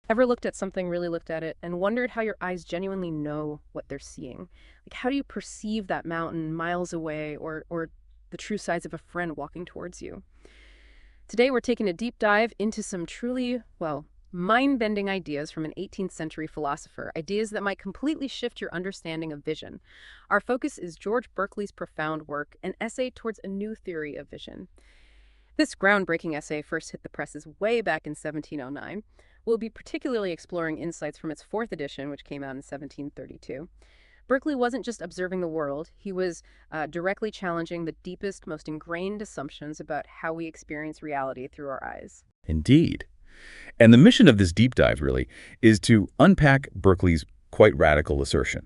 Ever looked at something, really looked at it, and wondered how your eyes genuinely know what they're seeing? Like, how do you perceive that mountain miles away or the true size of a friend walking towards you? Today, we're taking a deep dive into some truly, well, mind-bending ideas from an 18th century philosopher, ideas that might completely shift your understanding of vision. Our focus is George Berkeley's profound work, an essay towards a new theory of vision. This groundbreaking essay first hit the presses way back in 1709. We'll be particularly exploring insights from its fourth edition, which came out in 1732. Berkeley wasn't just observing the world, he was directly challenging the deepest, most ingrained assumptions about how we experience reality through our eyes. Indeed. And the mission of this deep dive, really, is to unpack Berkeley's quite radical assertion.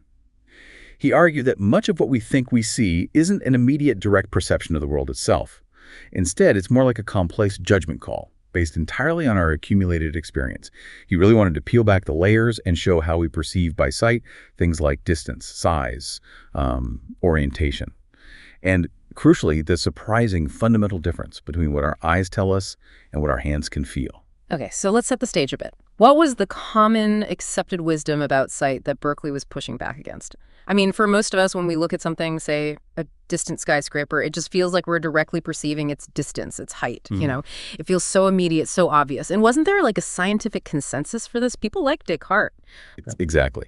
He argued that much of what we think we see isn't an immediate direct perception of the world itself. Instead, it's more like a complex judgment call, based entirely on our accumulated experience. He really wanted to peel back the layers and show how we perceive by sight things like distance, size, orientation. And crucially, the surprising fundamental difference between what our eyes tell us and what our hands can feel. Okay, so let's set the stage a bit. What was the common accepted wisdom about sight that Berkeley was pushing back against? I mean, for most of us, when we look at something, say, a distant skyscraper, it just feels like we're directly perceiving its distance, its height, It feels so immediate, so obvious. And wasn't there like a scientific consensus for this? People like Descartes. Exactly.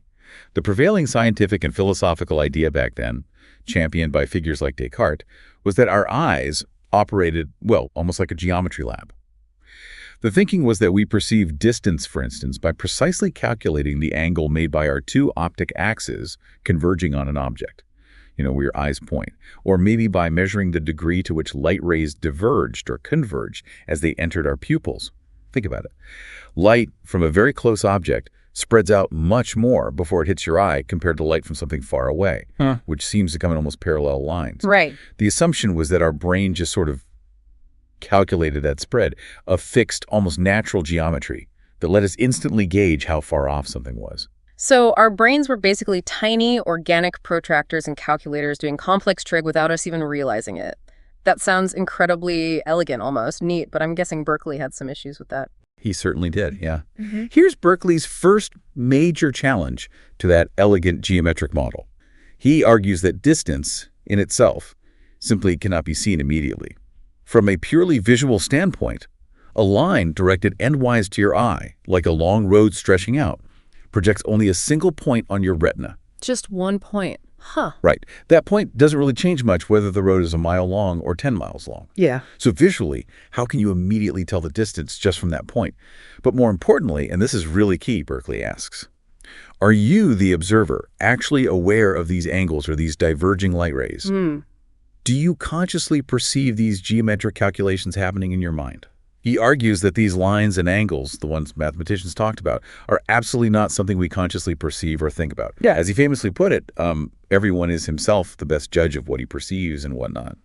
The prevailing scientific and philosophical idea back then, championed by figures like Descartes, was that our eyes operated, well, almost like a geometry lab. The thinking was that we perceive distance, for instance, by precisely calculating the angle made by our two optic axes converging on an object, where your eyes point, or maybe by measuring the degree to which light rays diverged or converged as they entered our pupils. Think about it. Light from a very close object spreads out much more before it hits your eye compared to light from something far away, which seems to come in almost parallel lines. Right. The assumption was that our brain just sort of calculated that spread of fixed, almost natural geometry that let us instantly gauge how far off something was. So our brains were basically tiny, organic protractors and calculators doing complex trig without us even realizing it. That sounds incredibly elegant, almost neat, but I'm guessing Berkeley had some issues with that. He certainly did, yeah. Here's Berkeley's first major challenge to that elegant geometric model. He argues that distance, in itself, simply cannot be seen immediately. From a purely visual standpoint, a line directed endwise to your eye, like a long road stretching out, projects only a single point on your retina. Just one point. Huh. Right. That point doesn't really change much whether the road is a mile long or 10 miles long. Yeah. So visually, how can you immediately tell the distance just from that point? But more importantly, and this is really key, Berkeley asks, are you, the observer, actually aware of these angles or these diverging light rays? Do you consciously perceive these geometric calculations happening in your mind? He argues that these lines and angles, the ones mathematicians talked about, are absolutely not something we consciously perceive or think about. Yeah. As he famously put it, everyone is himself the best judge of what he perceives and whatnot.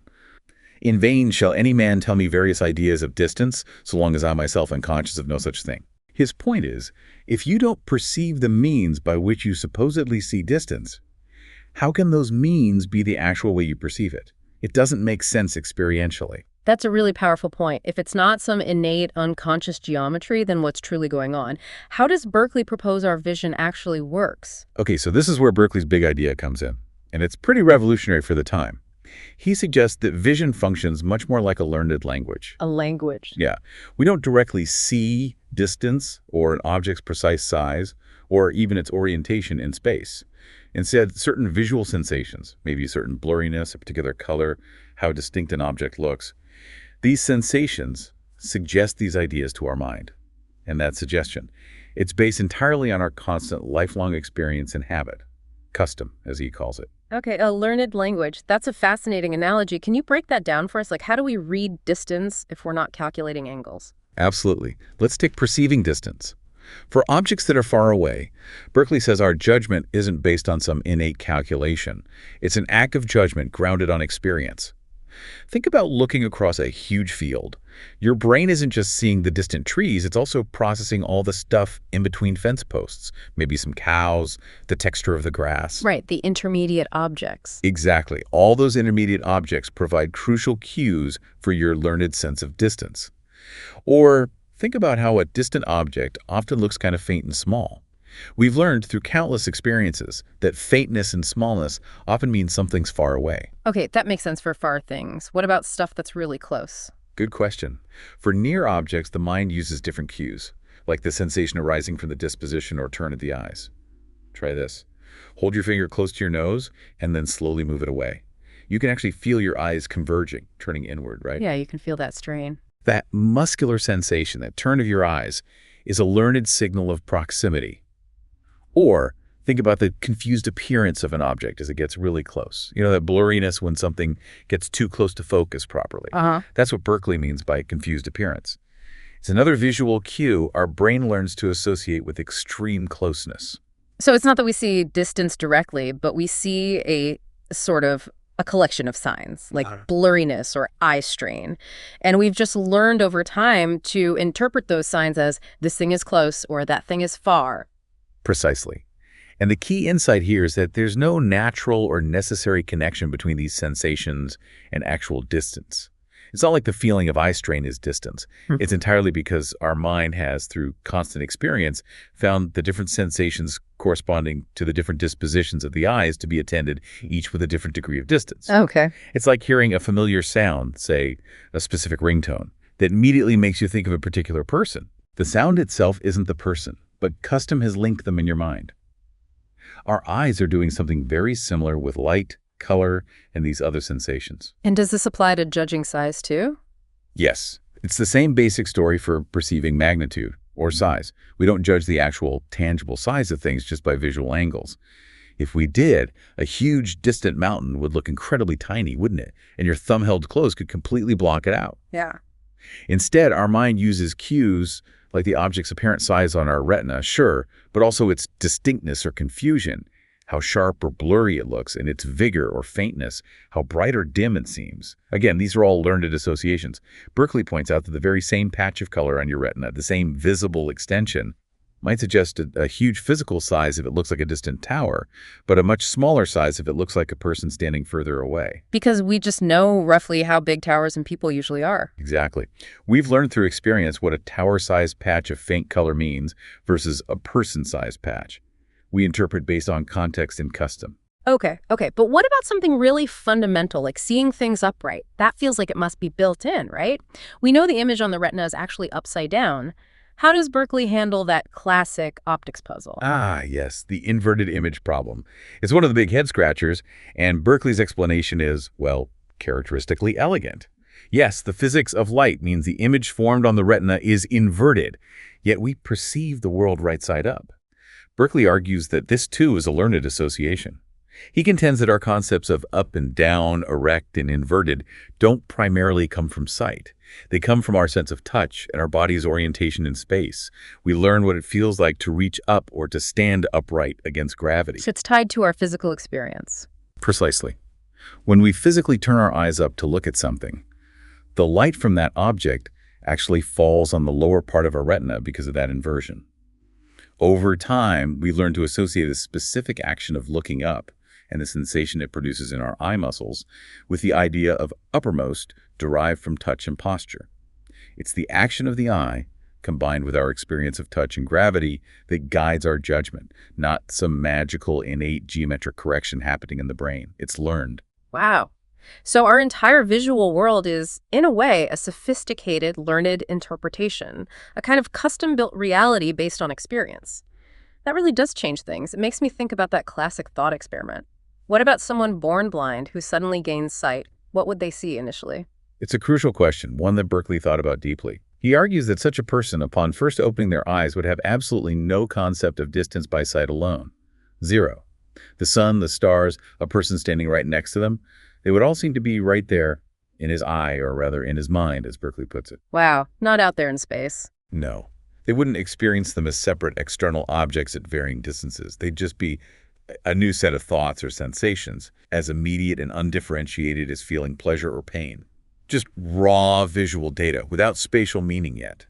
In vain shall any man tell me various ideas of distance, so long as I myself am conscious of no such thing. His point is, if you don't perceive the means by which you supposedly see distance, how can those means be the actual way you perceive it? It doesn't make sense experientially. That's a really powerful point. If it's not some innate unconscious geometry, then what's truly going on? How does Berkeley propose our vision actually works? Okay, so this is where Berkeley's big idea comes in, and it's pretty revolutionary for the time. He suggests that vision functions much more like a learned language. A language. Yeah. We don't directly see distance or an object's precise size or even its orientation in space. Instead, certain visual sensations, maybe a certain blurriness, a particular color, how distinct an object looks, these sensations suggest these ideas to our mind. And that suggestion, it's based entirely on our constant lifelong experience and habit, custom, as he calls it. Okay, a learned language. That's a fascinating analogy. Can you break that down for us? Like, how do we read distance if we're not calculating angles? Absolutely. Let's take perceiving distance. For objects that are far away, Berkeley says our judgment isn't based on some innate calculation. It's an act of judgment grounded on experience. Think about looking across a huge field. Your brain isn't just seeing the distant trees, it's also processing all the stuff in between fence posts, maybe some cows, the texture of the grass. Right, the intermediate objects. Exactly. All those intermediate objects provide crucial cues for your learned sense of distance. Or Think about how a distant object often looks kind of faint and small. We've learned through countless experiences that faintness and smallness often mean something's far away. Okay, that makes sense for far things. What about stuff that's really close? Good question. For near objects, the mind uses different cues, like the sensation arising from the disposition or turn of the eyes. Try this. Hold your finger close to your nose and then slowly move it away. You can actually feel your eyes converging, turning inward, right? Yeah, you can feel that strain. That muscular sensation, that turn of your eyes, is a learned signal of proximity. Or think about the confused appearance of an object as it gets really close. You know, that blurriness when something gets too close to focus properly. Uh-huh. That's what Berkeley means by confused appearance. It's another visual cue our brain learns to associate with extreme closeness. So it's not that we see distance directly, but we see a sort of a collection of signs, like blurriness or eye strain. And we've just learned over time to interpret those signs as this thing is close or that thing is far. Precisely. And the key insight here is that there's no natural or necessary connection between these sensations and actual distance. It's not like the feeling of eye strain is distance. It's entirely because our mind has, through constant experience, found the different sensations corresponding to the different dispositions of the eyes to be attended, each with a different degree of distance. Okay. It's like hearing a familiar sound, say a specific ringtone, that immediately makes you think of a particular person. The sound itself isn't the person, but custom has linked them in your mind. Our eyes are doing something very similar with light, color, and these other sensations. And does this apply to judging size too? Yes, it's the same basic story for perceiving magnitude or size. We don't judge the actual tangible size of things just by visual angles. If we did, a huge distant mountain would look incredibly tiny, wouldn't it? And your thumb held closed could completely block it out. Yeah. Instead, our mind uses cues like the object's apparent size on our retina, sure, but also its distinctness or confusion, how sharp or blurry it looks, and its vigor or faintness, how bright or dim it seems. Again, these are all learned associations. Berkeley points out that the very same patch of color on your retina, the same visible extension, might suggest a huge physical size if it looks like a distant tower, but a much smaller size if it looks like a person standing further away. Because we just know roughly how big towers and people usually are. Exactly. We've learned through experience what a tower-sized patch of faint color means versus a person-sized patch. We interpret based on context and custom. Okay. But what about something really fundamental, like seeing things upright? That feels like it must be built in, right? We know the image on the retina is actually upside down. How does Berkeley handle that classic optics puzzle? Ah, yes, the inverted image problem. It's one of the big head scratchers, and Berkeley's explanation is, well, characteristically elegant. Yes, the physics of light means the image formed on the retina is inverted, yet we perceive the world right side up. Berkeley argues that this, too, is a learned association. He contends that our concepts of up and down, erect and inverted don't primarily come from sight. They come from our sense of touch and our body's orientation in space. We learn what it feels like to reach up or to stand upright against gravity. So it's tied to our physical experience. Precisely. When we physically turn our eyes up to look at something, the light from that object actually falls on the lower part of our retina because of that inversion. Over time, we learn to associate a specific action of looking up and the sensation it produces in our eye muscles with the idea of uppermost derived from touch and posture. It's the action of the eye, combined with our experience of touch and gravity, that guides our judgment, not some magical innate geometric correction happening in the brain. It's learned. Wow. So our entire visual world is, in a way, a sophisticated, learned interpretation, a kind of custom-built reality based on experience. That really does change things. It makes me think about that classic thought experiment. What about someone born blind who suddenly gains sight? What would they see initially? It's a crucial question, one that Berkeley thought about deeply. He argues that such a person, upon first opening their eyes, would have absolutely no concept of distance by sight alone. Zero. The sun, the stars, a person standing right next to them, they would all seem to be right there in his eye, or rather in his mind, as Berkeley puts it. Wow, not out there in space. No. They wouldn't experience them as separate external objects at varying distances. They'd just be a new set of thoughts or sensations, as immediate and undifferentiated as feeling pleasure or pain. Just raw visual data without spatial meaning yet.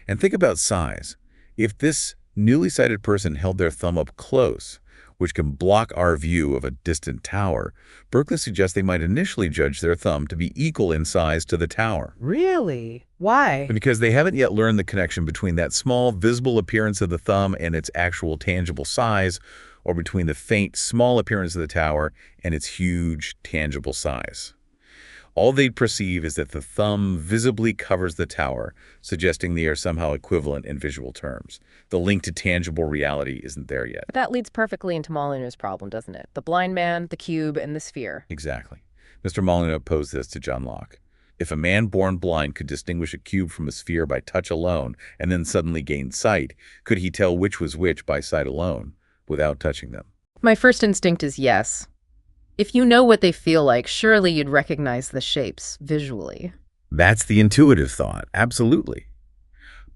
And think about size. If this newly sighted person held their thumb up close, which can block our view of a distant tower, Berkeley suggests they might initially judge their thumb to be equal in size to the tower. Really? Why? Because they haven't yet learned the connection between that small, visible appearance of the thumb and its actual tangible size, or between the faint, small appearance of the tower and its huge, tangible size. All they perceive is that the thumb visibly covers the tower, suggesting they are somehow equivalent in visual terms. The link to tangible reality isn't there yet. But that leads perfectly into Molyneux's problem, doesn't it? The blind man, the cube, and the sphere. Exactly. Mr. Molyneux posed this to John Locke. If a man born blind could distinguish a cube from a sphere by touch alone and then suddenly gain sight, could he tell which was which by sight alone, without touching them? My first instinct is yes. If you know what they feel like, surely you'd recognize the shapes visually. That's the intuitive thought, absolutely.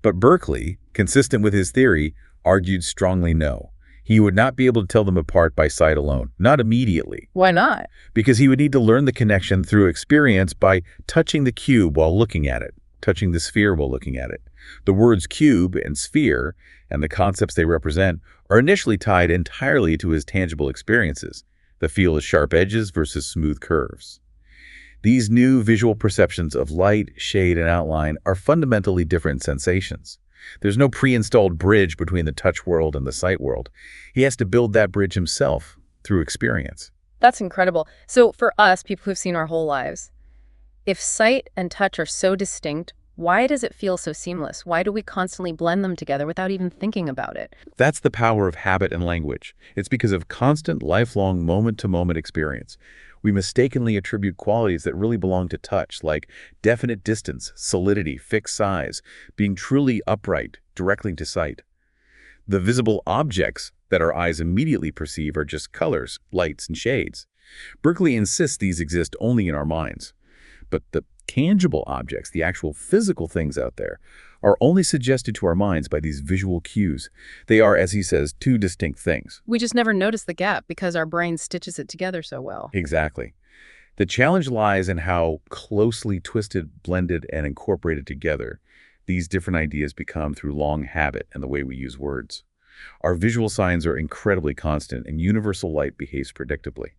But Berkeley, consistent with his theory, argued strongly no. He would not be able to tell them apart by sight alone, not immediately, Why not? because he would need to learn the connection through experience by touching the cube while looking at it, touching the sphere while looking at it. The words cube and sphere and the concepts they represent are initially tied entirely to his tangible experiences, the feel of sharp edges versus smooth curves. These new visual perceptions of light, shade, and outline are fundamentally different sensations. There's no pre-installed bridge between the touch world and the sight world. He has to build that bridge himself through experience. That's incredible. So for us, people who've seen our whole lives, if sight and touch are so distinct, why does it feel so seamless? Why do we constantly blend them together without even thinking about it? That's the power of habit and language. It's because of constant, lifelong, moment-to-moment experience. We mistakenly attribute qualities that really belong to touch, like definite distance, solidity, fixed size, being truly upright, directly to sight. The visible objects that our eyes immediately perceive are just colors, lights, and shades. Berkeley insists these exist only in our minds. But the tangible objects, the actual physical things out there, are only suggested to our minds by these visual cues. They are, as he says, two distinct things. We just never notice the gap because our brain stitches it together so well. Exactly. The challenge lies in how closely twisted, blended, and incorporated together these different ideas become through long habit and the way we use words. Our visual signs are incredibly constant, and universal light behaves predictably.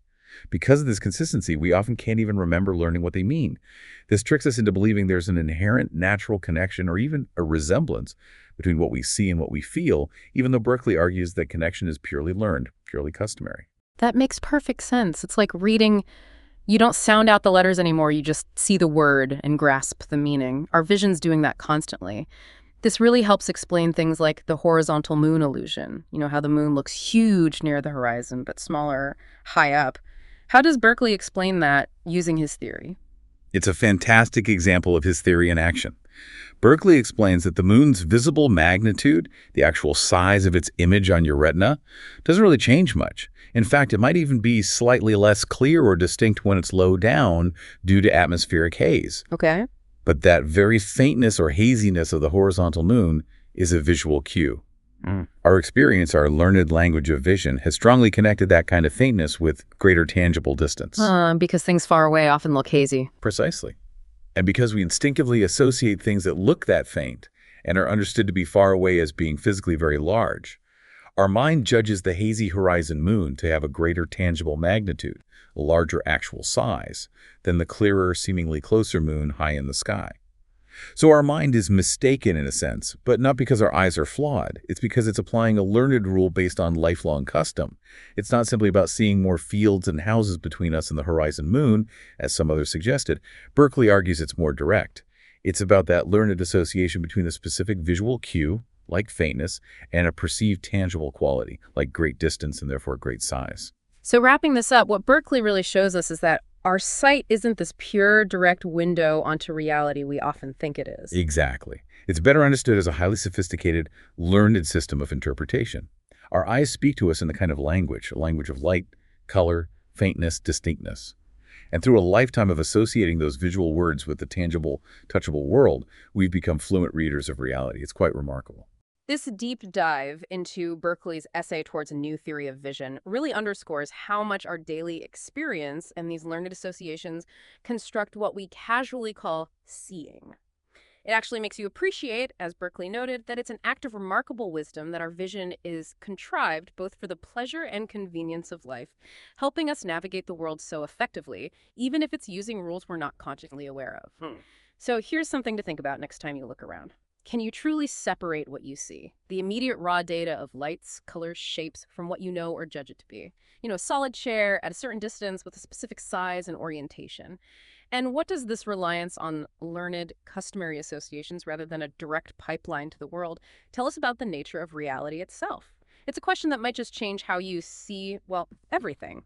Because of this consistency, we often can't even remember learning what they mean. This tricks us into believing there's an inherent natural connection or even a resemblance between what we see and what we feel, even though Berkeley argues that connection is purely learned, purely customary. That makes perfect sense. It's like reading. You don't sound out the letters anymore. You just see the word and grasp the meaning. Our vision's doing that constantly. This really helps explain things like the horizontal moon illusion. You know, how the moon looks huge near the horizon, but smaller high up. How does Berkeley explain that using his theory? It's a fantastic example of his theory in action. Berkeley explains that the moon's visible magnitude, the actual size of its image on your retina, doesn't really change much. In fact, it might even be slightly less clear or distinct when it's low down due to atmospheric haze. Okay. But that very faintness or haziness of the horizontal moon is a visual cue. Our experience, our learned language of vision, has strongly connected that kind of faintness with greater tangible distance. Because things far away often look hazy. Precisely. And because we instinctively associate things that look that faint and are understood to be far away as being physically very large, our mind judges the hazy horizon moon to have a greater tangible magnitude, a larger actual size, than the clearer, seemingly closer moon high in the sky. So our mind is mistaken in a sense, but not because our eyes are flawed. It's because it's applying a learned rule based on lifelong custom. It's not simply about seeing more fields and houses between us and the horizon moon, as some others suggested. Berkeley argues it's more direct. It's about that learned association between a specific visual cue, like faintness, and a perceived tangible quality, like great distance and therefore great size. So wrapping this up, what Berkeley really shows us is that our sight isn't this pure, direct window onto reality we often think it is. Exactly. It's better understood as a highly sophisticated, learned system of interpretation. Our eyes speak to us in the kind of language, a language of light, color, faintness, distinctness. And through a lifetime of associating those visual words with the tangible, touchable world, we've become fluent readers of reality. It's quite remarkable. This deep dive into Berkeley's essay towards a new theory of vision really underscores how much our daily experience and these learned associations construct what we casually call seeing. It actually makes you appreciate, as Berkeley noted, that it's an act of remarkable wisdom that our vision is contrived both for the pleasure and convenience of life, helping us navigate the world so effectively, even if it's using rules we're not consciously aware of. So here's something to think about next time you look around. Can you truly separate what you see, the immediate raw data of lights, colors, shapes, from what you know or judge it to be? A solid chair at a certain distance with a specific size and orientation. And what does this reliance on learned, customary associations rather than a direct pipeline to the world tell us about the nature of reality itself? It's a question that might just change how you see, well, everything.